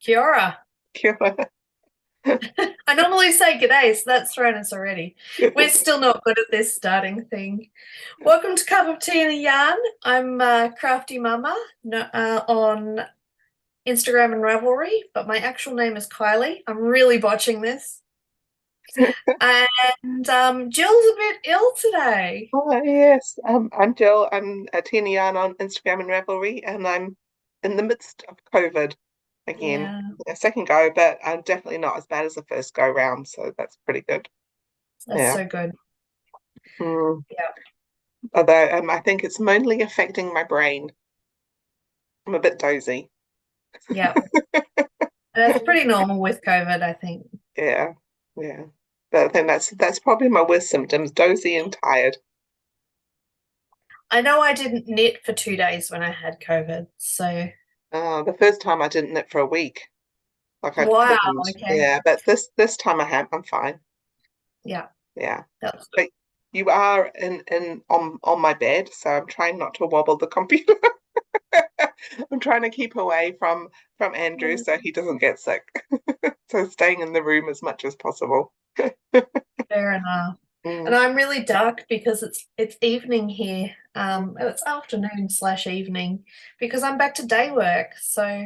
Kia ora. Kia ora. I normally say g'day, so that's thrown us already. We're still not good at this starting thing. Welcome to Cup of Tea and a Yarn. I'm Crafty Mama on Instagram and Ravelry, but my actual name is Kylie. I'm really botching this. And Jill's a bit ill today. Oh, yes. I'm Gill. I'm a teeny yarn on Instagram and Ravelry, and I'm in the midst of COVID again. Yeah, A second go, but I'm definitely not as bad as the first go round, so that's pretty good. that's Yeah. so good. Mm. Yeah, Although I think it's mainly affecting my brain. I'm a bit dozy. yeah. That's pretty normal with COVID, I think. Yeah, yeah. But I think that's probably my worst symptoms, dozy and tired. I know I didn't knit for 2 days when I had COVID, so The first time I didn't knit for a week. Like I wow, couldn't. okay. Yeah, but this time I have. I'm fine. Yeah, Yeah. that's good. But you are in on my bed, so I'm trying not to wobble the computer. I'm trying to keep away from Andrew Yeah, so he doesn't get sick. So staying in the room as much as possible. fair enough. And Mm, I'm really dark because it's evening here. It's afternoon slash evening because I'm back to day work. So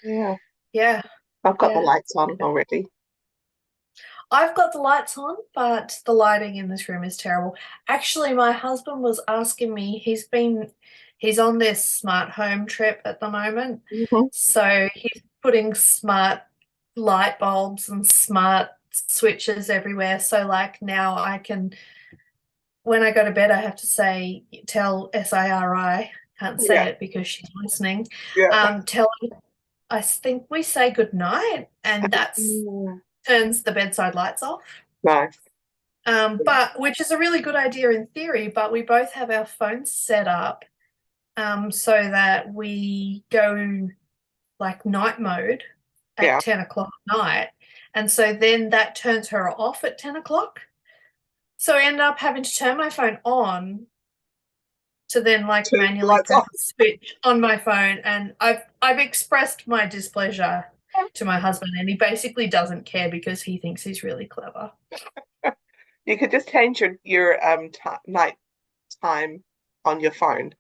yeah, yeah, I've got the yeah. lights on already. I've got the lights on, but the lighting in this room is terrible. Actually, my husband was asking me, he's on this smart home trip at the moment. Hmm. So he's putting smart light bulbs and smart switches everywhere. So like now I can, when I go to bed, I have to say, tell SIRI, can't say Yeah, it because she's listening. yeah. Tell I think we say good night, and that's Mm, turns the bedside lights off. nice. But which is a really good idea in theory, but we both have our phones set up so that we go like night mode at Yeah. 10 o'clock at night. And so then that turns her off at 10 o'clock. So I end up having to turn my phone on to then like Turn the manually lights press off. the switch on my phone. And I've expressed my displeasure to my husband, and he basically doesn't care because he thinks he's really clever. You could just change your t night time on your phone,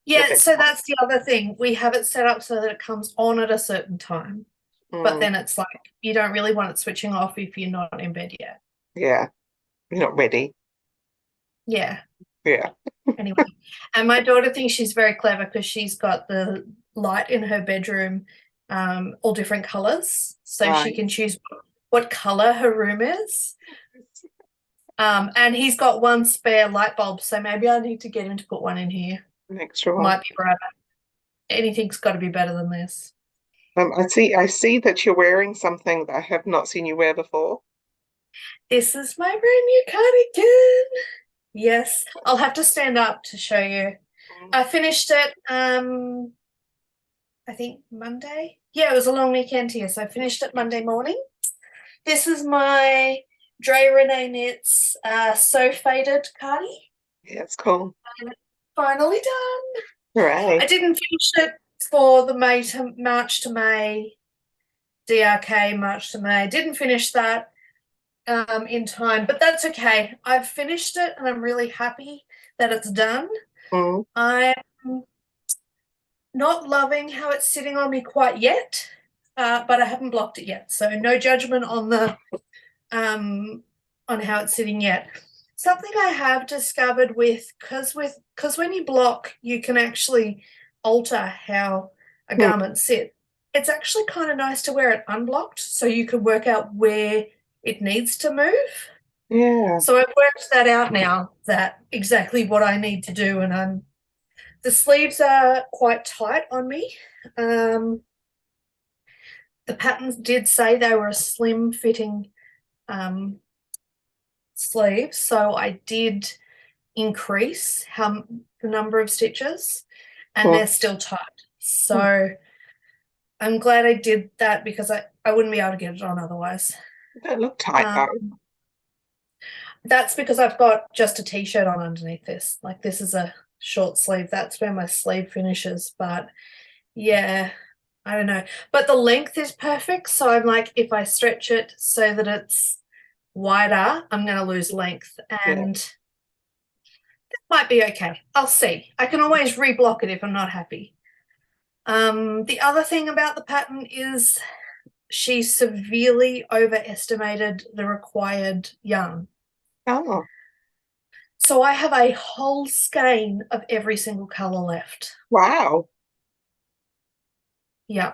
your Yeah, so bedtime. that's the other thing. We have it set up so that it comes on at a certain time, but Mm, then it's like you don't really want it switching off if you're not in bed yet. yeah, you're not ready. Yeah, Yeah. anyway. And my daughter thinks she's very clever because she's got the light in her bedroom, all different colors, so she can Nice. choose what color her room is. And he's got one spare light bulb, so maybe I need to get him to put one in here. An extra one. Might be right. Anything's got to be better than this. I see that you're wearing something that I have not seen you wear before. This is my brand new cardigan. Yes, I'll have to stand up to show you. Mm. I finished it, I think Monday. Yeah, it was a long weekend here, so I finished it Monday morning. This is my Dre Renee Knits So Faded cardi. Yeah, it's cool. And it's finally done. I Hooray. didn't finish it for the March to May, DRK March to May. Didn't finish that in time, but that's okay. I've finished it and I'm really happy that it's done. Mm. I'm not loving how it's sitting on me quite yet, but I haven't blocked it yet. So no judgment on the on how it's sitting yet. Something I have discovered because when you block, you can actually alter how a Mm. garment sits. It's actually kind of nice to wear it unblocked so you can work out where it needs to move. Yeah. So I've worked that out now, that exactly what I need to do, and the sleeves are quite tight on me. Um, the patterns did say they were a slim fitting um, sleeve, so I did increase the number of stitches, and Mm. they're still tight. Mm. So I'm glad I did that because I wouldn't be able to get it on otherwise. You don't look tight Um, though. that's because I've got just a t-shirt on underneath this. Like this is a short sleeve. That's where my sleeve finishes. But yeah, I don't know. But the length is perfect. So I'm like, if I stretch it so that it's wider, I'm going to lose length Yeah. and might be okay. I'll see. I can always reblock it if I'm not happy. The other thing about the pattern is she severely overestimated the required yarn. Oh, So I have a whole skein of every single color left. wow. Yeah.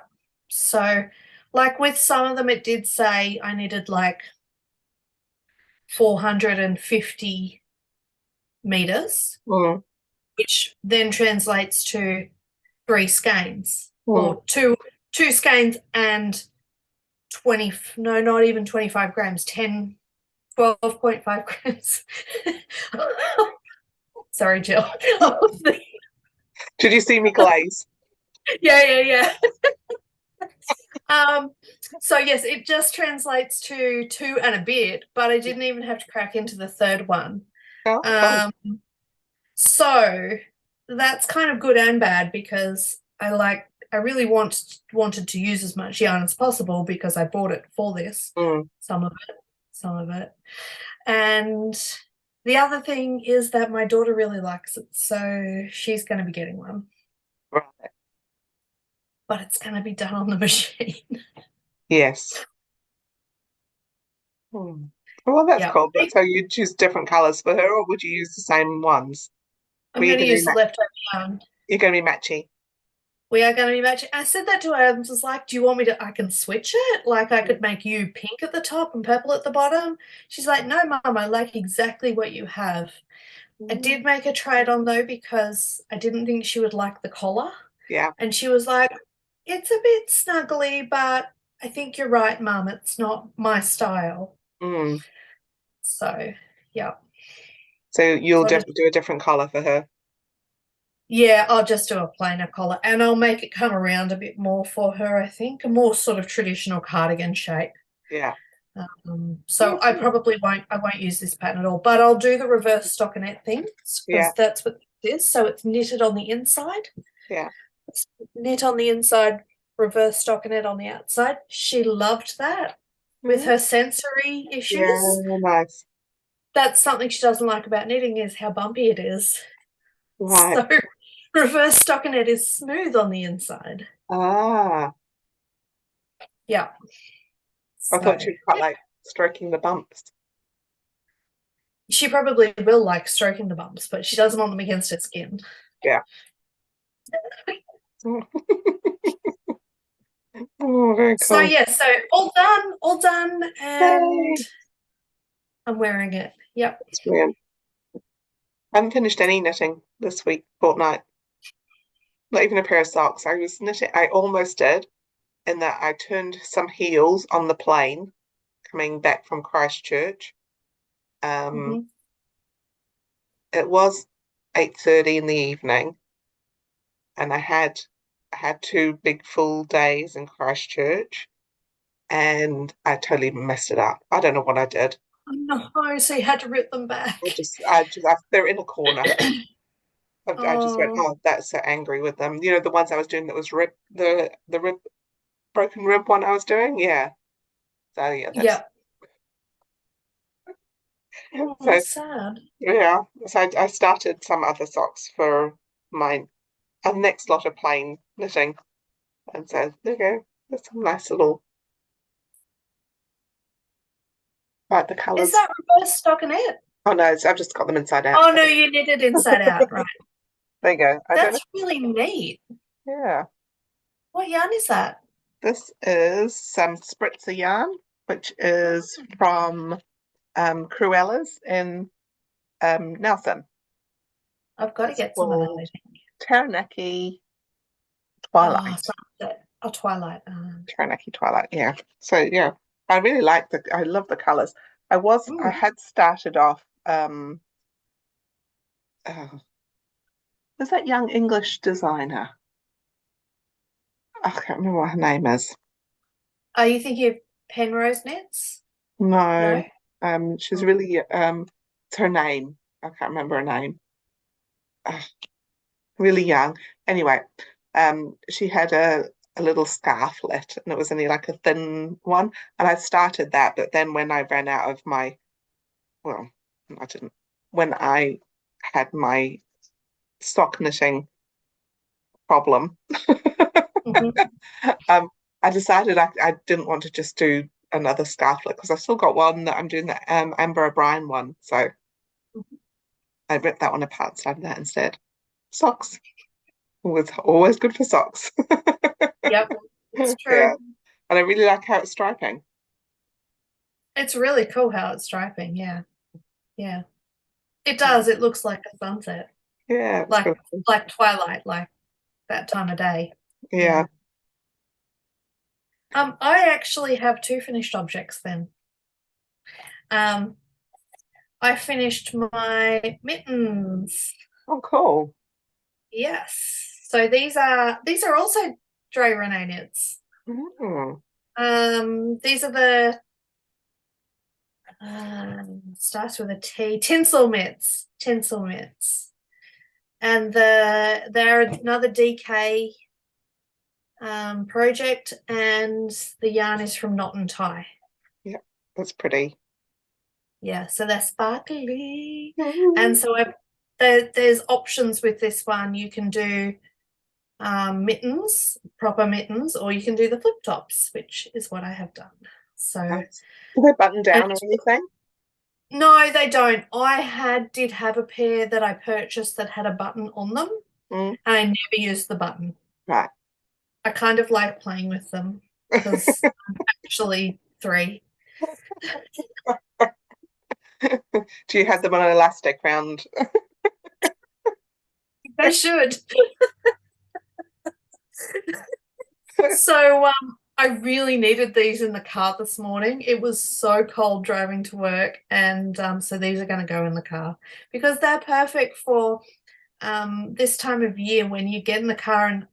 So, like with some of them, it did say I needed like 450 meters, Mm, which then translates to three skeins mm. or two skeins and 20, no, not even 25 grams, 10, 12.5 grams. Sorry, Jill. Did you see me glaze? Yeah. Um, so yes, it just translates to two and a bit, but I didn't even have to crack into the third one. Oh, Um, so that's kind of good and bad because I really wanted to use as much yarn as possible because I bought it for this. mm, Some of it, some of it. And the other thing is that my daughter really likes it, so she's going to be getting one, right. but it's going to be done on the machine. Yes. Hmm. Well, that's Yeah. cool. But so you choose different colors for her, or would you use the same ones? Were I'm you going to going to be use the leftover yarn. you're going to be matchy? We are going to be matching. I said that to her. I was just like, do you want me to? I can switch it. Like, I could make you pink at the top and purple at the bottom. She's like, no, Mum, I like exactly what you have. I Mm, did make her try it on though because I didn't think she would like the collar. yeah. And she was like, it's a bit snuggly, but I think you're right, Mum. It's not my style. Mm. So, yeah. So you'll So I'll just, definitely do a different color for her. yeah, I'll just do a plainer collar and I'll make it come around a bit more for her, I think. A more sort of traditional cardigan shape. Yeah. So I won't use this pattern at all, but I'll do the reverse stockinette thing Yeah. because that's what it is. So it's knitted on the inside. Yeah. It's knit on the inside, reverse stockinette on the outside. She loved that with Mm. her sensory Yeah. issues. Nice. That's something she doesn't like about knitting is how bumpy it is. Right. So reverse stockinette is smooth on the inside. Ah, Yeah. I So thought you'd quite like stroking the bumps. she probably will like stroking the bumps, but she doesn't want them against her skin. Yeah. Oh, very So cool. yeah, so all done, and Yay. I'm wearing it. Yep. That's brilliant. I haven't finished any knitting this week, fortnight. Not even a pair of socks. I was knitting, I almost did, in that I turned some heels on the plane coming back from Christchurch. Um, Hmm. it was 8:30 in the evening, and I had two big full days in Christchurch, and I totally messed it up. I don't know what I did. Oh no, so you had to rip them back. They're in a corner. I just went, Oh, oh, that's so angry with them. You know, the ones I was doing that was the rib, broken rib one I was doing. Yeah. So yeah, that's yep. Oh, so that's sad. yeah. So I started some other socks for my next lot of plain knitting, and so there you go. There's some nice little like the Is colours. that reverse stockinette? Oh no, I've just got them inside out. Oh no, you knit it inside out, right? There you go. I don't know. That's really neat. Yeah. What yarn is that? This is some spritzer yarn, which is from Cruella's in Nelson. I've got to It's get some of that, I called think. Taranaki Oh, Twilight. sunset. Oh, twilight. Taranaki Twilight, yeah. So yeah, I love the colours. I Mm. had started off oh, was that young English designer? I can't remember what her name is. Are you thinking of Penrose knits? No. No? She's really it's her name. I can't remember her name. Really young. Anyway, she had a little scarflet, and it was only like a thin one. And I started that, but then when I ran out of my, well, I didn't. When I had my sock knitting problem, Mhm. um, I decided I didn't want to just do another scarflet because I've still got one that I'm doing the Amber O'Brien one. So I ripped that one apart and started that instead. Socks. Always good for socks. Yep, it's Yeah. true. And I really like how it's striping. It's really cool how it's striping. Yeah, yeah. It Yeah, does. It looks like a sunset, yeah, it's like really cool. like twilight, like that time of day. Yeah. Yeah. I actually have two finished objects then. Um, I finished my mittens. Oh, cool. Yes. So these are also Dre Renee knits. Mm. These are the starts with a T, tinsel mitts. Tinsel mitts. And they're another DK project, and the yarn is from Knot and Tie. Yeah, that's pretty. Yeah, so they're sparkly. Mm. And so there's options with this one. You can do mittens, proper mittens, or you can do the flip tops, which is what I have done. So, Nice. Do they button and down or anything? no, they don't. Did have a pair that I purchased that had a button on them, Mm. and I never used the button. Right. I kind of like playing with them because I'm actually 3. Do you have them on an elastic round? They should. So I really needed these in the car this morning. It was so cold driving to work, and so these are going to go in the car because they're perfect for this time of year when you get in the car and,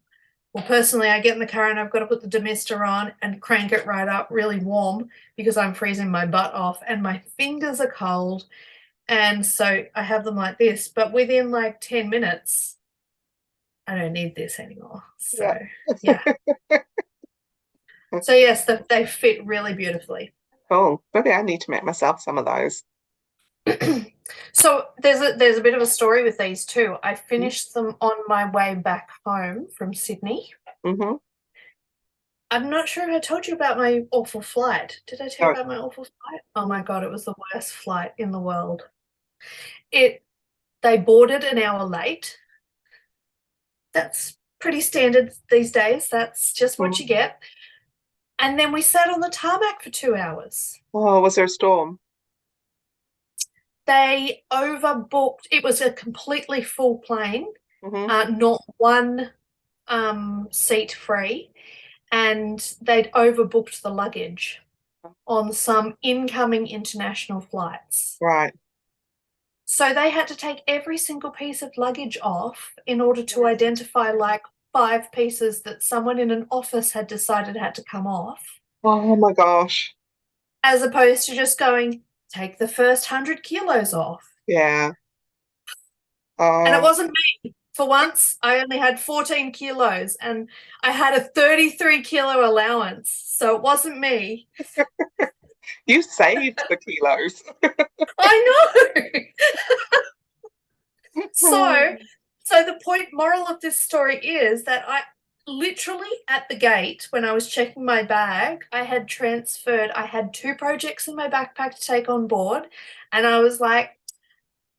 well, personally, I get in the car and I've got to put the demister on and crank it right up really warm because I'm freezing my butt off and my fingers are cold. And so I have them like this, but within like 10 minutes, I don't need this anymore. Yeah. So, yeah. So, yes, they fit really beautifully. Cool. Maybe I need to make myself some of those. So there's a bit of a story with these too. I finished them on my way back home from Sydney. Mm-hmm. I'm not sure if I told you about my awful flight. Did I tell you Oh, about my awful flight? Oh my mm, God, it was the worst flight in the world. It They boarded an hour late. That's pretty standard these days. That's just what you mm. get. And then we sat on the tarmac for 2 hours. Oh, was there a storm? They overbooked. It was a completely full plane, Mm-hmm. not one seat free, and they'd overbooked the luggage on some incoming international flights. Right. So they had to take every single piece of luggage off in order to identify like 5 pieces that someone in an office had decided had to come off, Oh my gosh. as opposed to just going, take the first 100 kilos off. Yeah. And it Oh, wasn't me. For once, I only had 14 kilos and I had a 33-kilo allowance. So it wasn't me. you saved the kilos. I know. So, so the moral of this story is that I literally at the gate when I was checking my bag, I had 2 projects in my backpack to take on board, and I was like,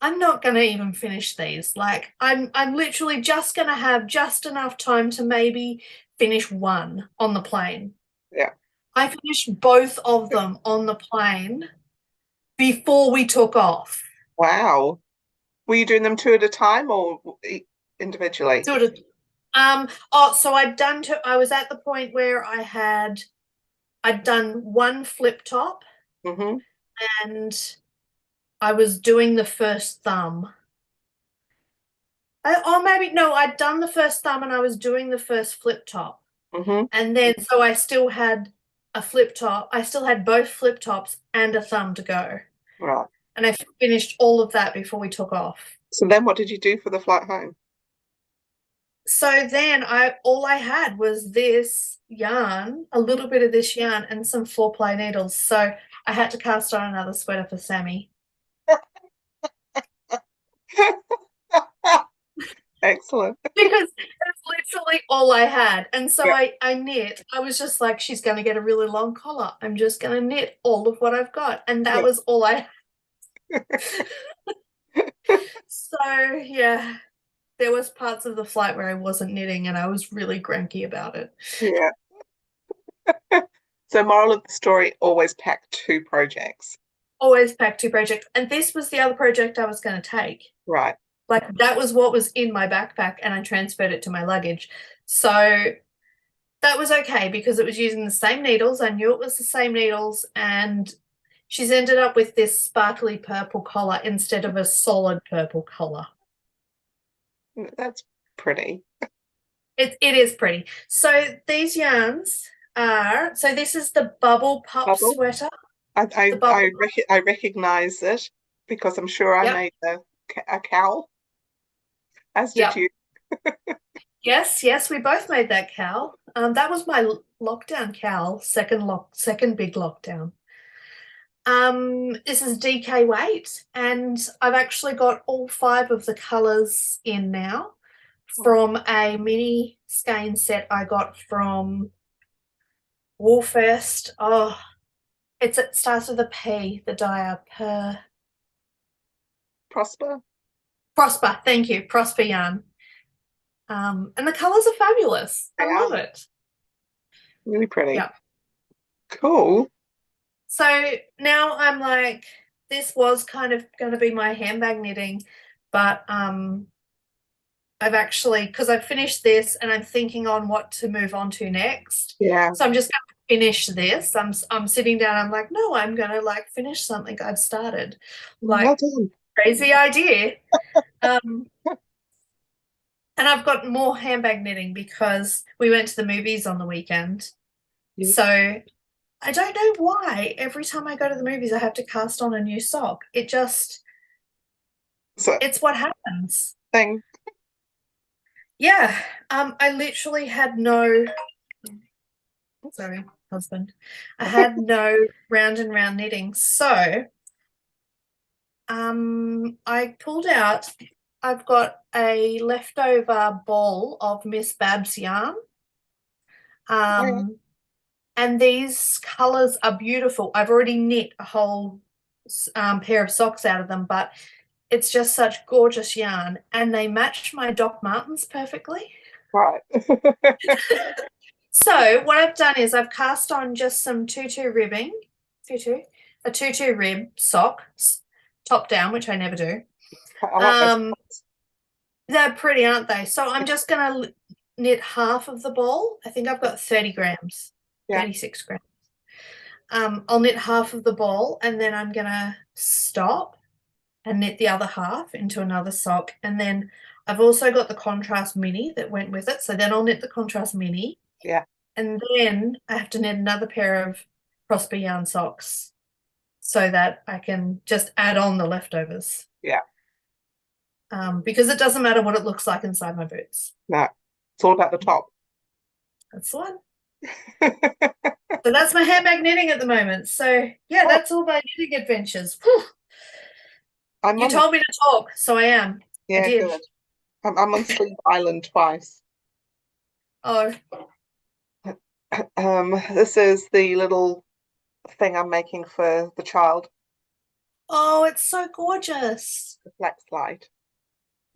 I'm not going to even finish these. Like I'm literally just going to have just enough time to maybe finish one on the plane. Yeah. I finished both of them on the plane before we took off. Wow. Were you doing them two at a time or individually? Sort of. So I was at the point where I'd done one flip top Mm-hmm. and I was doing the first thumb. Or maybe no, I'd done the first thumb and I was doing the first flip top. Mm-hmm. And then so I still had a flip top. I still had both flip tops and a thumb to go. Right. And I finished all of that before we took off. So then what did you do for the flight home? so then all I had was this yarn, a little bit of this yarn and some 4-ply needles. So I had to cast on another sweater for Sammy. Excellent. Because it's literally all I had. And so Yeah, I knit. I was just like, she's going to get a really long collar. I'm just going to knit all of what I've got. And that yeah, was all I had. So, yeah, there was parts of the flight where I wasn't knitting and I was really cranky about it. yeah. So moral of the story, always pack 2 projects. Always pack 2 projects. And this was the other project I was going to take. Right. Like that was what was in my backpack and I transferred it to my luggage. So that was okay because it was using the same needles. I knew it was the same needles, and she's ended up with this sparkly purple collar instead of a solid purple collar. That's pretty. It is pretty. So these yarns are, so this is the Bubble Pup Bubble. sweater. I The I Bubble I, Pup. I recognize it because I'm sure I Yep. made a cowl, as did Yep. you. Yes, yes, we both made that cowl. That was my lockdown cowl, second big lockdown. This is DK weight, and I've actually got all 5 of the colors in now from a mini skein set I got from Woolfest. Oh, it starts with a P, the dyer. Prosper. Prosper, thank you, Prosper yarn. And the colors are fabulous. They I are love it. really pretty. Yeah. Cool. So now I'm like, this was kind of going to be my handbag knitting, but I've actually, because I've finished this and I'm thinking on what to move on to next. Yeah. So I'm just going to finish this. I'm sitting down. I'm like, no, I'm going to like finish something I've started. Well Like done. crazy idea. And I've got more handbag knitting because we went to the movies on the weekend. Yeah. So I don't know why every time I go to the movies I have to cast on a new sock. So It's what happens. thing. Yeah. I literally had no, sorry, husband. I had no round and round knitting. So I pulled out, I've got a leftover ball of Miss Babs yarn. Yeah. And these colors are beautiful. I've already knit a whole pair of socks out of them, but it's just such gorgeous yarn, and they match my Doc Martens perfectly. Right. So what I've done is I've cast on just some tutu ribbing, a tutu rib sock, top down, which I never do. I like those. They're pretty, aren't they? So I'm just going to knit half of the ball. I think I've got 30 grams, Yeah. 36 grams. I'll knit half of the ball and then I'm going to stop and knit the other half into another sock. And then I've also got the contrast mini that went with it. So then I'll knit the contrast mini. Yeah. And then I have to knit another pair of Prosper yarn socks so that I can just add on the leftovers. Yeah. Because it doesn't matter what it looks like inside my boots. No. It's all about the top. That's the one. So that's my handbag knitting at the moment. So yeah, that's all my knitting adventures. Whew. You told me to talk, so I am. I Yeah, did. good. I'm on Sleep Island twice. Oh, This is the little thing I'm making for the child, oh, it's so gorgeous. the flex slide.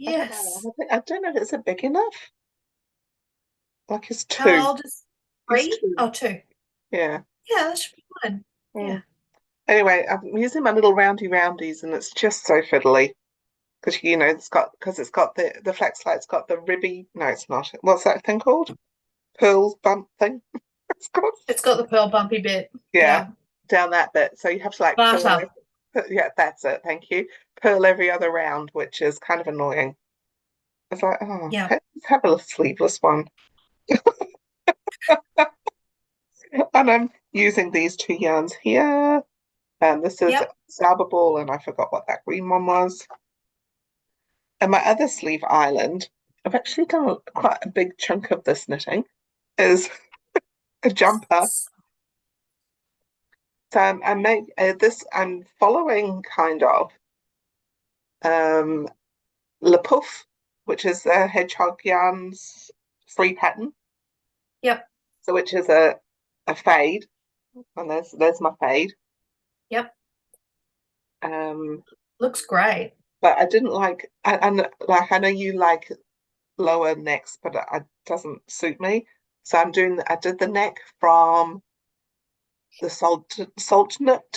I don't know. Yes. I don't know if it's a big enough. Like it's How 2. old is It's 3? 2. Oh, 2. Yeah. Yeah, that should be fine. Mm. Yeah. Anyway, I'm using my little roundies, and it's just so fiddly because it's got the flex slide's got the ribby. No, it's not. What's that thing called? Pearl bump thing. It's called. It's got the pearl bumpy bit. Yeah, Yeah. down that bit. So you have to like Butter. yeah, that's it. Thank you. Pearl every other round, which is kind of annoying. It's like, oh, Yeah. let's have a sleeveless one. And I'm using these 2 yarns here. And this is Yep. Saba Ball, and I forgot what that green one was. And my other sleeve island I've actually done quite a big chunk of this knitting is a jumper. So I make this. I'm following kind of um, Le Puff, which is a hedgehog yarns free pattern. Yep. So which is a fade, and there's my fade. Yep. Um, Looks great. but I didn't like, and like I know you like lower necks, but it doesn't suit me. So I did the neck from the Soldatna.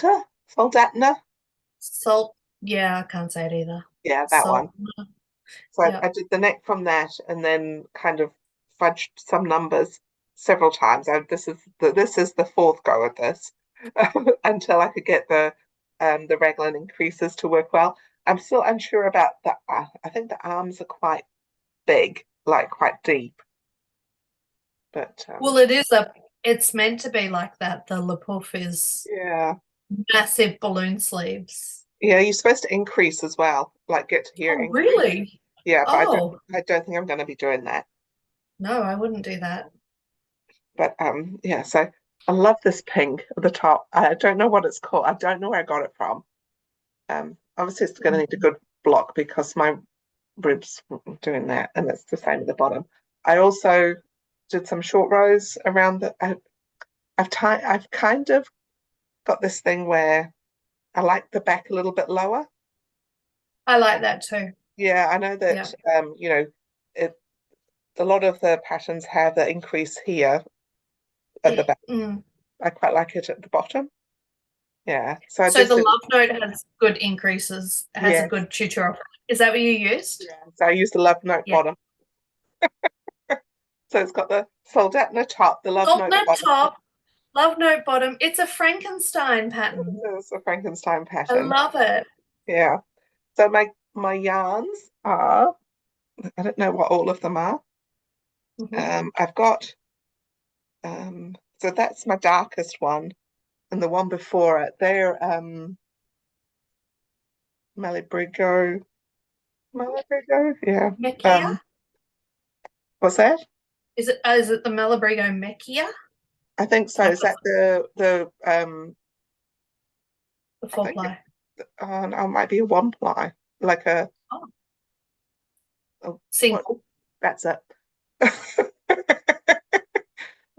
Salt. Yeah, I can't say it either. Yeah, that one. Salt. So I Yep. did the neck from that, and then kind of fudged some numbers several times. This is the fourth go at this until I could get the raglan increases to work well. I'm still unsure about the. I think the arms are quite big, like quite deep, but Well, it is a. It's meant to be like that. The Le Puff is yeah, massive balloon sleeves. yeah. You're supposed to increase as well, like get to here Oh, increase. really? Yeah, but Oh, I don't think I'm going to be doing that. no, I wouldn't do that. But yeah, so I love this pink at the top. I don't know what it's called. I don't know where I got it from. Obviously it's going to need a good block because my ribs were doing that, and it's the same at the bottom. I also did some short rows around I've kind of got this thing where I like the back a little bit lower. I like that too. Yeah, I know Yeah. that it, a lot of the patterns have the increase here at the back. Mm. I quite like it at the bottom. Yeah, so I So just the did. love note has good increases, has a Yes, good tutorial. Is that what you used? yeah. So I used the love note Yeah. bottom. So it's got the soldatna top, the love note Alternate bottom. top, love note bottom. It's a Frankenstein pattern. It's a Frankenstein I pattern. love it. Yeah. So my yarns are, I don't know what all of them are. Mhm. I've got so that's my darkest one, and the one before it, they're Malabrigo, Malabrigo, yeah. Mechia? Um, what's that? Is it the Malabrigo Mechia? I think so. Like Is that the the I four think ply. no, it might be a one ply, like Oh, a what? single. That's it.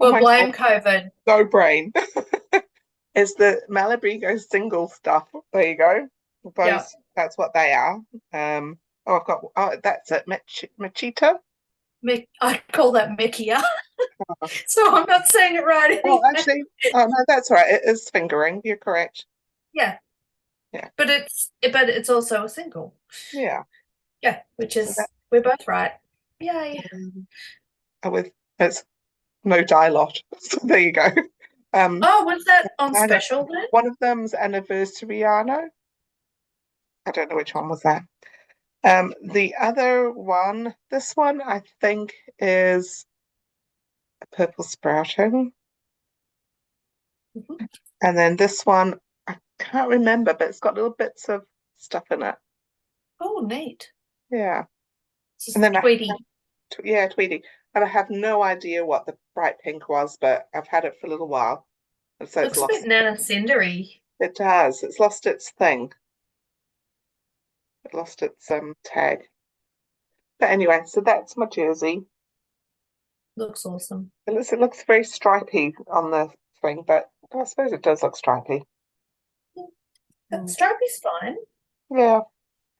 Oh We'll my God, blame COVID. no brain. Is the Malabrigo single stuff. There you go. Yeah. That's what they are. I've got, oh, that's it, Machita. I call that Mechia. So I'm not saying it right Oh, anyway. actually, oh no, that's right. It is fingering. You're correct. Yeah. Yeah, But it's also a single. yeah. Yeah, which So that is we're both right. Yay. with it's no dye lot. So there you go. Um, Oh, was that on I know special then? one of them's anniversariano. I don't know which one was that. The other one, this one I think is a purple sprouting. Mhm. And then this one, I can't remember, but it's got little bits of stuff in it. Oh, neat. Yeah. This And is then Tweety. yeah, Tweety. And I have no idea what the bright pink was, but I've had it for a little while. And so it's Looks a bit lost. Nana Cindery. It does. It's lost its thing. It lost its tag. But anyway, so that's my jersey. Looks awesome. It looks very stripy on the thing, but I suppose it does look stripy. That Mm. stripy's fine. Yeah.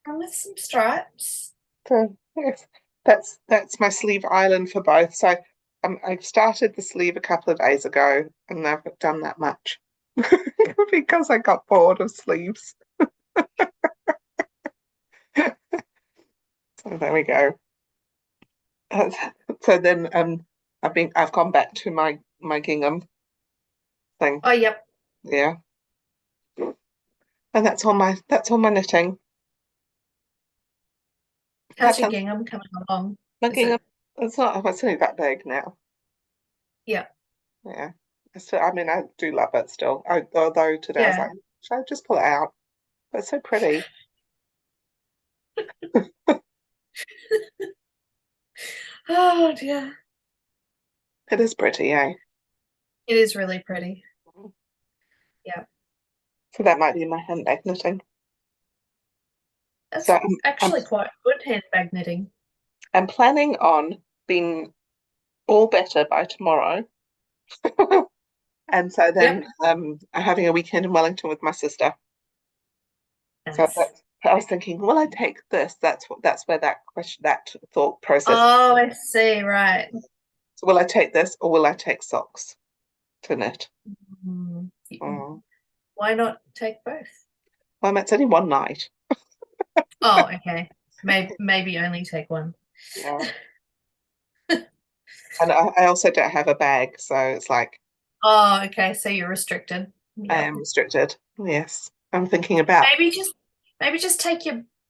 And with some stripes. So yes, that's my sleeve island for both. So I've started the sleeve a couple of days ago, and I've done that much because I got bored of sleeves. So there we go. Uh, so then I've gone back to my gingham thing. Oh, yep. Yeah, and that's all my knitting How's your pattern. gingham coming along? My Is gingham. it? It's only that big now. Yeah. Yeah. I mean, I do love it still. Although today I was Yeah. like, should I just pull it out? But it's so pretty. God, yeah. It is pretty, eh? It is really pretty. Yeah. So that might be my handbag knitting. So That's actually quite good handbag knitting. I'm planning on being all better by tomorrow. And so Yep. then I'm having a weekend in Wellington with my sister. So Nice. that's I was thinking, will I take this? That's where that question, that thought process. Oh, I see. Right. So will I take this or will I take socks to knit? Mm. Mm. Why not take both? Well, it's only one night. Oh, okay. Maybe only take one. Yeah. And I also don't have a bag, so it's like Oh, okay. So you're restricted. I Yep. am restricted. Yes. I'm thinking about, Maybe just maybe just take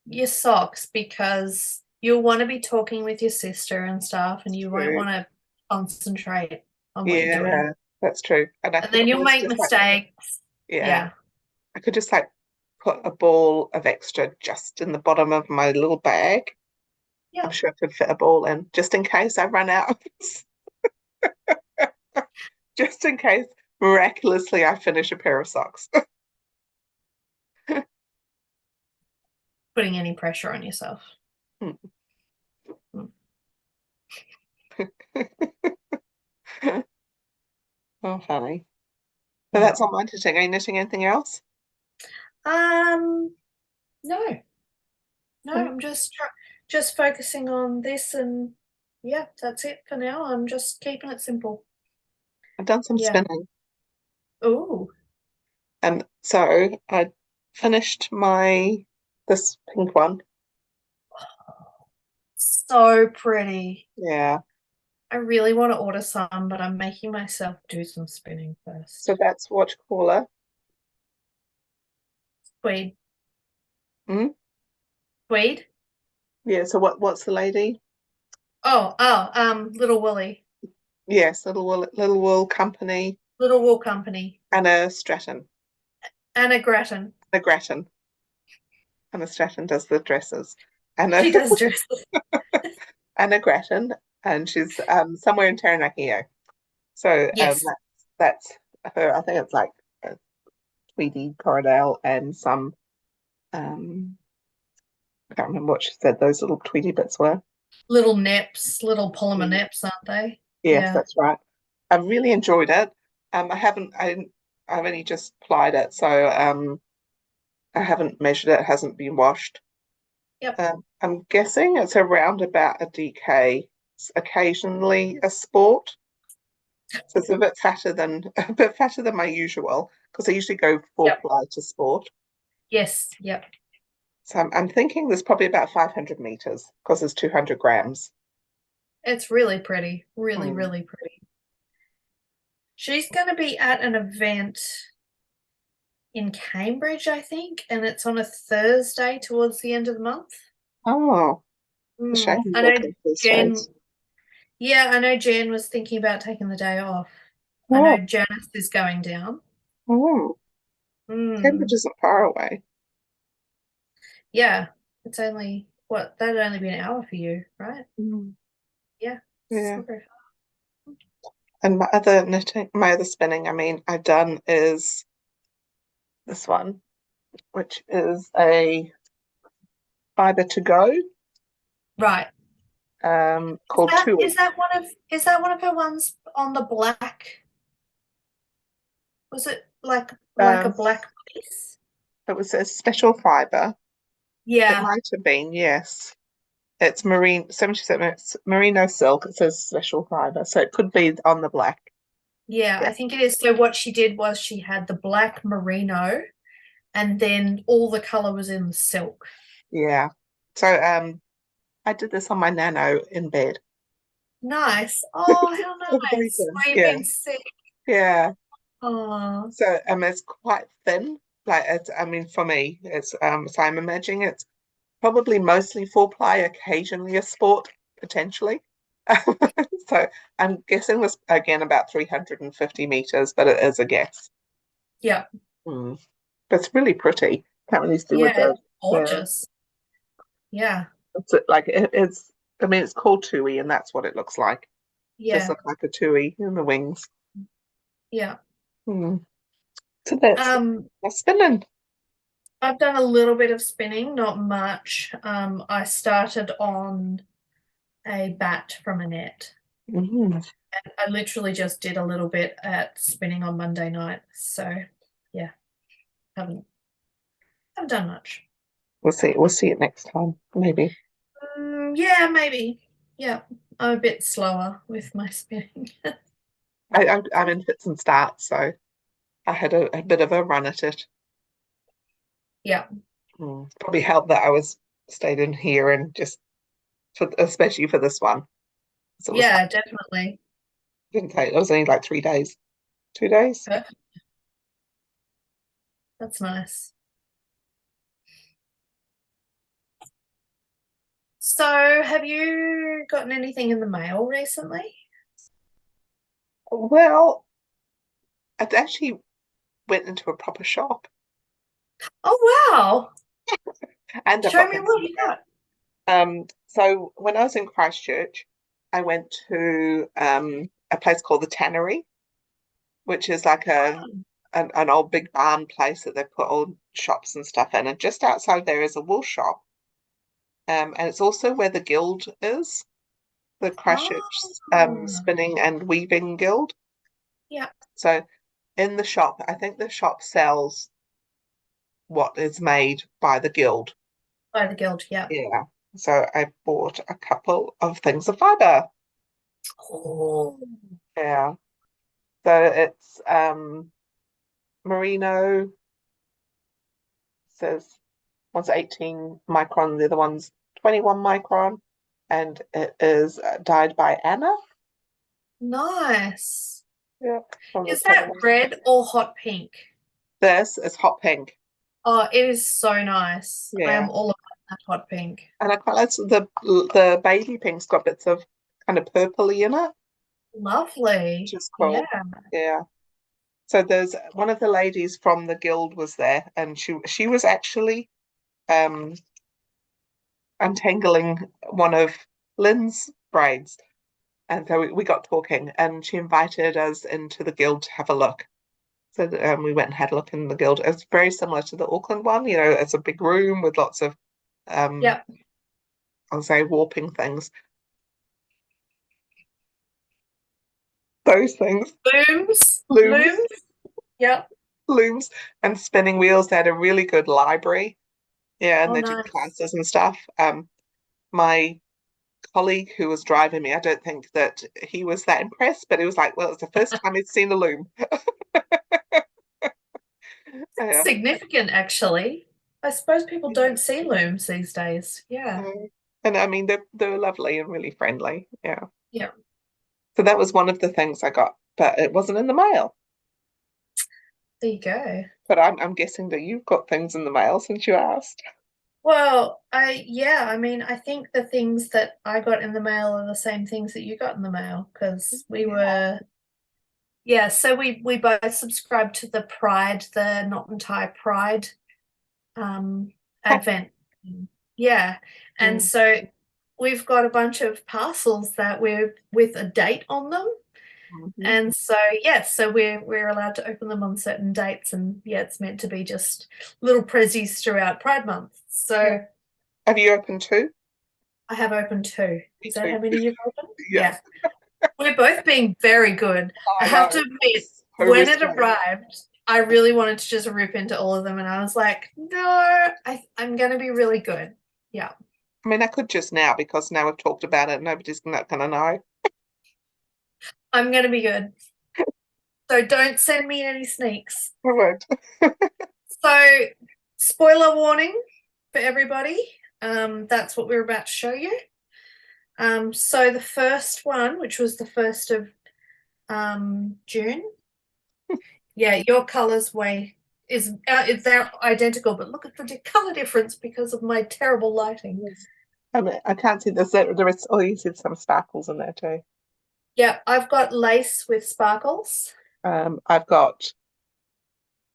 your socks because you'll want to be talking with your sister and stuff, and you won't true. want to concentrate on what you're doing. Yeah, that's true. And I And could then you'll always make just like, mistakes. yeah, Yeah. I could just like put a ball of extra just in the bottom of my little bag. I'm Yeah. sure I could fit a ball in just in case I run out. Just in case miraculously I finish a pair of socks. Putting any pressure on yourself. Mm. Oh, funny. So Yeah. that's all my knitting. Are you knitting anything else? Um, no, no, No. I'm just focusing on this and yeah, that's it for now. I'm just keeping it simple. I've done some Yeah. spinning. Oh, And so I finished this pink one. so pretty. Yeah. I really want to order some, but I'm making myself do some spinning So first. that's what you call her. Tweed. Mm? Tweed? Yeah, so what's the lady? Little Willy. Yes, Little Wool Company, Little Wool Company. Anna Stratton. Anna Grattan. Anna Grattan. Anna Stratton does the dresses. Anna She does dresses. Anna Grattan, and she's somewhere in Taranaki. So Yes. that's her. I think it's like a Tweedy Corridale and some I can't remember what she said those little Tweety bits were. Little neps, little polymer Mm. neps, aren't they? Yes, Yeah. that's right. I really enjoyed it. I didn't, I've only just applied it, so I haven't measured it, it hasn't been washed. Yep. I'm guessing it's around about a DK, occasionally a sport. So it's a bit fatter than a bit fatter than my usual because I usually go four Yep. ply to sport. Yes. Yep. So I'm thinking there's probably about 500 meters because there's 200 grams. It's really pretty. Really, Hmm. really pretty. She's going to be at an event in Cambridge, I think, and it's on a Thursday towards the end of the month. Oh, a shame you I know work on Jen, Thursdays. yeah, I know Jen was thinking about taking the day off. I Oh, know Janice is going down. oh, Cambridge Mm, isn't far away. yeah, it's only, what, that'd only be an hour for you, right? Mm. Yeah, it's Yeah. not very And my other spinning, I mean, I've done is this one, which is a fiber to go, far. Right. called Two Is that one of her ones on the black? Was it like a Um, black piece? it was a special fiber. It Yeah, might have been, yes. It's marine, 77, it's merino silk. It says special fiber, so it could be on the black. yeah, Yeah, I think it is. So what she did was she had the black merino and then all the color was in the silk. yeah. So I did this on my nano in bed. Nice. Oh, how Very nice. thin. Were you Yeah, being sick? yeah. Oh, So it's quite thin. Like it's, I mean, for me, it's so I'm imagining it's probably mostly four ply, occasionally a sport, potentially. So I'm guessing this again about 350 meters, but it is a guess. yeah. Hmm. But it's really pretty. Can't really see with Yeah, the it's gorgeous. Yeah. it's like it's. I mean, it's called tui, and that's what it looks like. Just Yeah, look like a tui in the wings. yeah. Hmm. So that's Um, spinning. I've done a little bit of spinning, not much. I started on a bat from a net. Mhm. I literally just did a little bit at spinning on Monday night. So yeah, haven't haven't done much. We'll see. We'll see it next time, maybe. Yeah, maybe. Yeah, I'm a bit slower with my spinning. I'm in fits and starts, so I had a bit of a run at it. Yeah, Probably helped that I was stayed in here and just especially for this one. So it was yeah, definitely. didn't take it was only like 3 days. 2 days. Perfect. That's nice. So, have you gotten anything in the mail recently? Well, I actually went into a proper shop Oh, wow. and I've Show got me things what in the you mail. got. So when I was in Christchurch, I went to a place called the Tannery, which is like an old big barn place that they put old shops and stuff in. And just outside there is a wool shop. And it's also where the guild is, the Christchurch Oh, Spinning and Weaving Guild. yeah, So in the shop, I think the shop sells what is made by the guild. by the guild. Yeah. Yeah. So I bought a couple of things of fibre. Oh, Yeah. So it's merino, says one's 18 micron, the other one's 21 micron, and it is dyed by Anna. nice. Yeah, from the Is that Tannery. red or hot pink? This is hot pink. Oh, it is so nice. I Yeah. am all about that hot pink. And I quite like the baby pink's got bits of kind of purpley in it, which Lovely. is Yeah. cool. Yeah. So there's one of the ladies from the guild was there, and she was actually um untangling one of Lynn's braids. And so we got talking, and she invited us into the guild to have a look. So we went and had a look in the guild. It's very similar to the Auckland one. You know, it's a big room with lots of, um, Yep. I'll say, warping things. Those things, Looms. looms, Looms. Yep. looms, and spinning wheels. They had a really good library. Yeah, and Oh, they do nice. classes and stuff. My colleague who was driving me, I don't think that he was that impressed, but he was like, well, it's the first time he'd seen a loom. Yeah. Significant, actually. I suppose people Yeah. don't see looms these days. Yeah. And I mean, they're lovely and really friendly. Yeah. Yeah. So that was one of the things I got, but it wasn't in the mail. There you go. But I'm guessing that you've got things in the mail since you asked. Well, I mean, I think the things that I got in the mail are the same things that you got in the mail because we Yeah. were, yeah, so we both subscribed to the Pride, the Knot and Tie Pride advent. Yeah. And Mm. so we've got a bunch of parcels that we're with a date on them. Mhm. And so yeah, so we're allowed to open them on certain dates, and yeah, it's meant to be just little prezzies throughout Pride Month. Yeah. So Have you opened two? I have opened two. Me Is that too. how many you've opened? Yeah. Yes. We're both being very good. I I have know. to admit, So when it restrained. arrived, I really wanted to just rip into all of them, and I was like, no, I'm gonna be really good. Yeah. I mean, I could just now because now we've talked about it, nobody's not going to know. I'm gonna be good. So don't send me any sneaks. I won't. So spoiler warning for everybody. That's what we're about to show you. So the first one, which was the 1st of June. Yeah, your colors way is they're identical, but look at the color difference because of my terrible lighting. Yes. I mean, I can't see there is. Oh, you see some sparkles in there too. Yeah, I've got lace with sparkles. I've got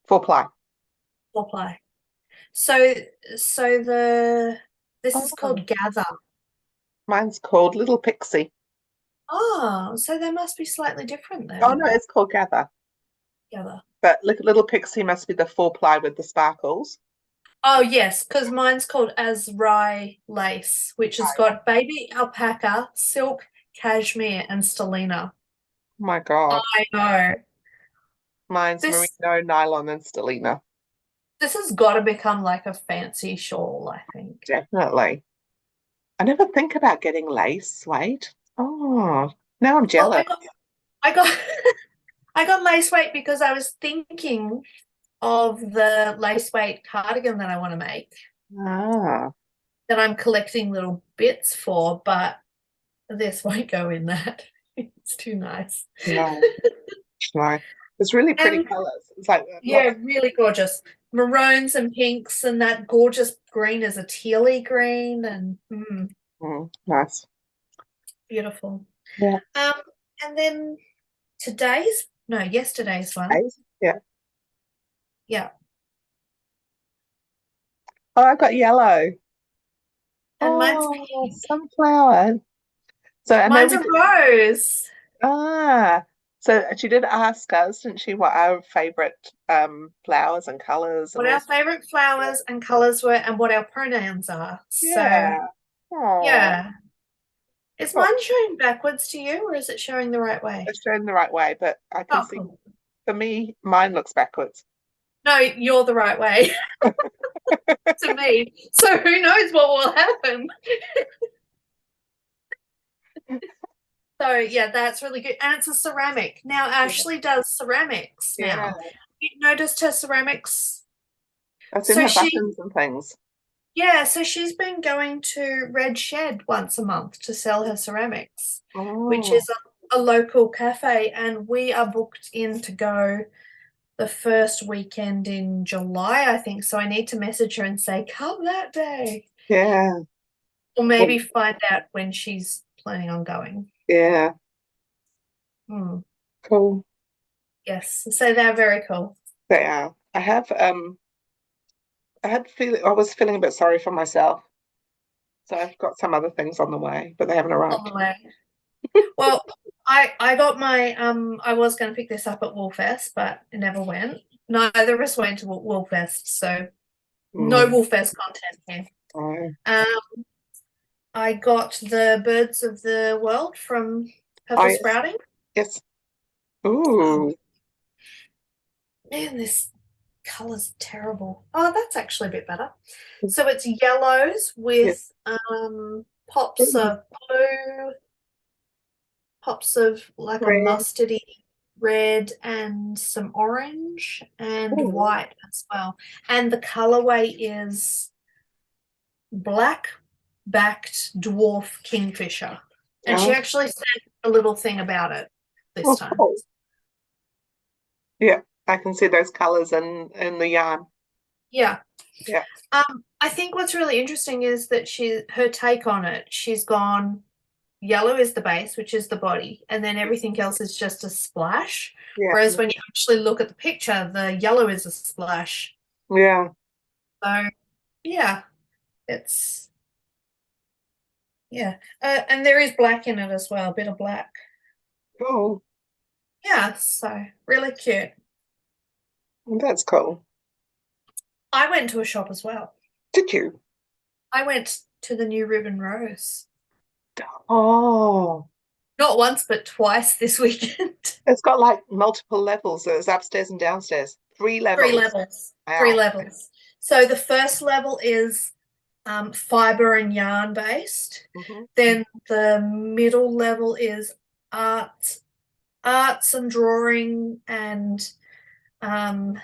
4 ply. Four ply. So so the this is Oh, called Gather. Mine's called Little Pixie. Oh, so they must be slightly different Oh then. no, it's called Gather. Together. But Little Pixie must be the 4-ply with the sparkles. Oh yes, because mine's called Azrai lace, which has Oh got baby alpaca, silk, cashmere, and stellina. my God. I know. Mine's This merino, nylon, and stellina. this has got to become like a fancy shawl, I think. Definitely. I never think about getting lace. Wait. Oh, now I'm Well, jealous. I got I got lace weight because I was thinking of the lace weight cardigan that I want to make Ah, that I'm collecting little bits for, but this won't go in that. It's too nice. no, no. It's really pretty And colours. It's like yeah, lots. really gorgeous. Maroons and pinks and that gorgeous green is a tealy green and Nice. beautiful. Yeah. Um, and then yesterday's one. Eight. Yeah. Yeah. Oh, I got yellow. And mine's Oh, pink. sunflower. So I know Mine's we a did. rose. Ah, so she did ask us, didn't she, what our favourite flowers and colours and What all our sorts. favorite flowers and colors were and what our pronouns are. So Yeah. Oh, yeah. Is cool. mine showing backwards to you or is it showing the right way? It's shown the right way, but I can Oh, see cool. for me, mine looks backwards. No, you're the right way to me. So who knows what will happen? So yeah, that's really good. And it's a ceramic. Now Yeah. Ashley does ceramics Yeah. now. You noticed her ceramics. I've seen So her she buttons and things. yeah, so she's been going to Red Shed once a month to sell her ceramics, which Oh, is a local cafe, and we are booked in to go the first weekend in July, I think. So I need to message her and say, come that day. yeah. Or Well, maybe find out when she's planning on going. yeah. Hmm. Cool. Yes, so they're very cool. They are. I was feeling a bit sorry for myself. So I've got some other things on the way, but they haven't On arrived. the way. Well, I got my I was going to pick this up at Woolfest, but it never went. Neither of us went to Woolfest, so no Mm. Woolfest content here. Oh, Um, I got the Birds of the World from oh Purple yes. Sprouting. Yes. Oh Ooh. man, this color's terrible. Oh, that's actually a bit better. So it's yellows Yeah. with pops Ooh. of blue, pops of like a Red. mustardy red and some orange and Ooh. white as well. And the colorway is black backed dwarf kingfisher. And she Oh, actually sent a little thing about it this oh, time. cool. Yeah, I can see those colours in the yarn. Yeah. Yeah. I think what's really interesting is that her take on it, she's gone yellow is the base, which is the body, and then everything else is just a splash. Yeah. Whereas when you actually look at the picture, the yellow is a splash. Yeah. So yeah, it's yeah, and there is black in it as well, a bit of black. Cool. Yeah, so really cute. That's cool. I went to a shop as well. Did you? I went to the New Ribbon Rose. Oh, Not once, but twice this weekend. it's got like multiple levels. There's upstairs and downstairs. Three Three levels. levels. Three Wow. levels. So the first level is fiber and yarn based. Hmm. Then the middle level is arts and drawing and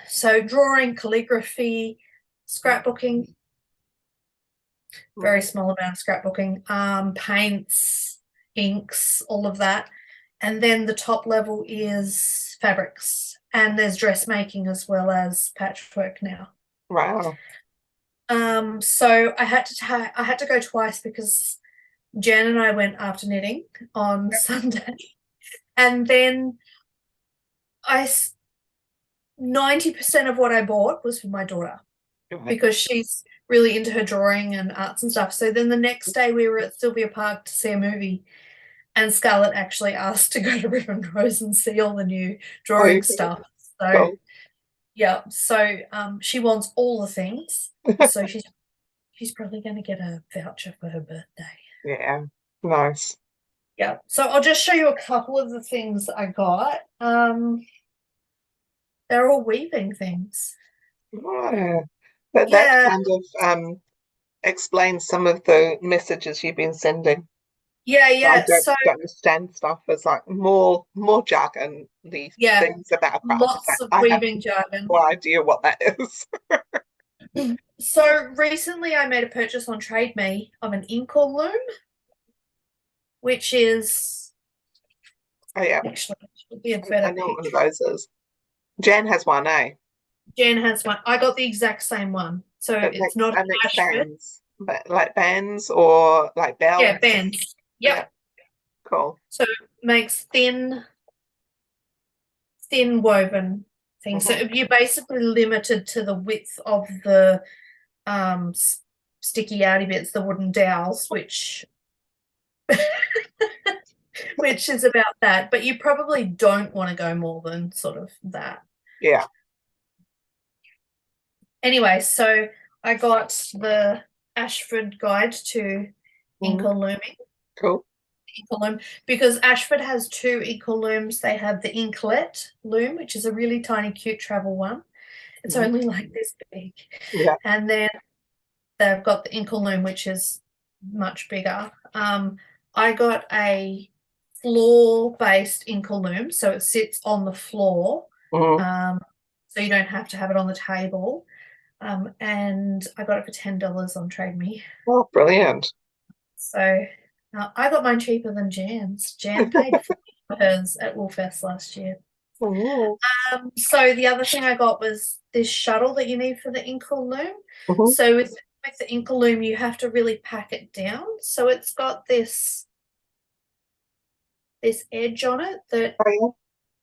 so drawing, calligraphy, scrapbooking, very small amount of scrapbooking, paints, inks, all of that. And then the top level is fabrics, and there's dressmaking as well as patchwork now. Wow. So I had to go twice because Jen and I went after knitting on Sunday, and then I 90% of what I bought was for my daughter Right. because she's really into her drawing and arts and stuff. So then the next day we were at Sylvia Park to see a movie, and Scarlett actually asked to go to Ribbon Rose and see all the new Oh, drawing you stuff. So cool. yeah, so she wants all the things. So she's probably going to get a voucher for her birthday. Yeah, nice. Yeah. So I'll just show you a couple of the things I got. They're all weaving things. Yeah. But that Yeah. kind of explains some of the messages you've been sending. Yeah, I yeah. So don't understand stuff. It's like more jargon, these yeah, things about craft. lots of I have weaving jargon. no idea what that is. So recently I made a purchase on Trade Me of an inkle loom, which is Oh yeah, actually should be a I better know what one of picture. those is. Jan has one, eh? Jen has one. I got the exact same one. So it's not It makes Ashford. bands, but like bands or like Yeah, belts. bands. Yeah, Yep. cool. So it makes thin woven things. So Hmm. you're basically limited to the width of the sticky outy bits, the wooden dowels, which is about that. But you probably don't want to go more than sort of that. Yeah. Anyway, so I got the Ashford Guide to Hmm. Inkle Looming. Cool. Inkle loom, because Ashford has two inkle looms. They have the Inklet loom, which is a really tiny, cute travel one. It's Hmm. only like this big. Yeah. And then they've got the inkle loom, which is much bigger. I got a floor-based inkle loom, so it sits on the floor, Hmm. um, so you don't have to have it on the table. And I got it for $10 on Trade Me. Oh, brilliant. So I got mine cheaper than Jan's. Jan paid for hers at Woolfest last year. Hmm. So the other thing I got was this shuttle that you need for the inkle loom. Hmm. So with the inkle loom, you have to really pack it down. So it's got this edge on it that Oh,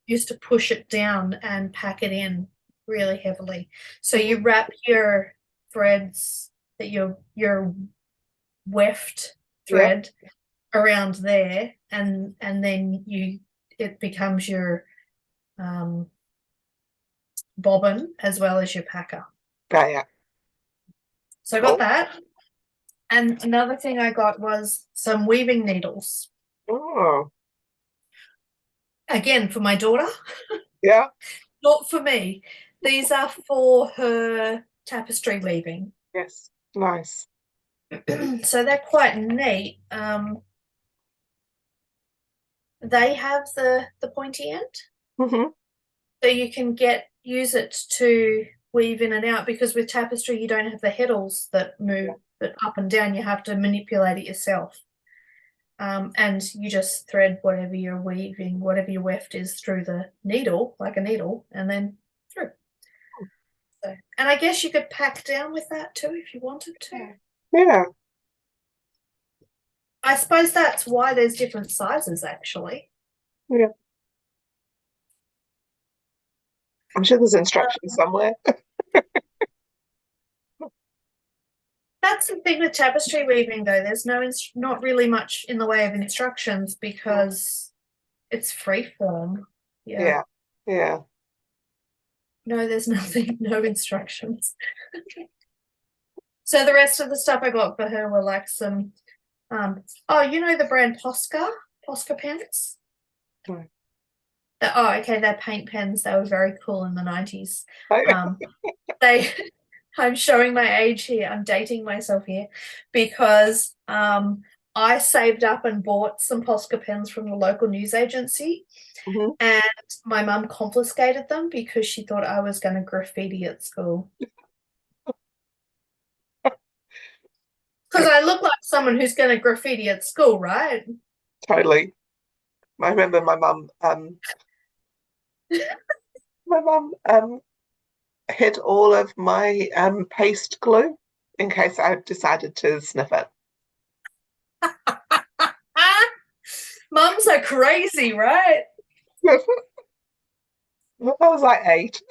used to push it down and pack it in really heavily. So yeah. you wrap your threads that your weft Yeah. thread around there, and then it becomes your um, bobbin as well as your packer. Yeah. Yeah. So I got Cool. that. And another thing I got was some weaving needles. Oh, Again, for my daughter, yeah. not for me. These are for her tapestry weaving. Yes. Nice. So they're quite neat. They have the pointy end, Hmm. so you can use it to weave in and out, because with tapestry you don't have the heddles that move it up and down. You have to manipulate it yourself. And you just thread whatever you're weaving, whatever your weft is, through the needle, like a needle, and then through. So, and I guess you could pack down with that too if you wanted to. Yeah. I suppose that's why there's different sizes actually. Yeah. I'm sure there's instructions somewhere. That's the thing with tapestry weaving though. There's not really much in the way of instructions because it's free form. Yeah. Yeah. Yeah. No, there's nothing, no instructions. So the rest of the stuff I got for her were like some oh, you know the brand Posca pens? Mm. Okay, they're paint pens. They were very cool in the 90s. Oh, yeah. Um, they I'm showing my age here. I'm dating myself here because I saved up and bought some Posca pens from the local news agency, Mhm. and my mum confiscated them because she thought I was going to graffiti at school. Because I look like someone who's going to graffiti at school, right? Totally. I remember my mum hid all of my paste glue in case I decided to sniff it. Mums are crazy, right? I was like 8.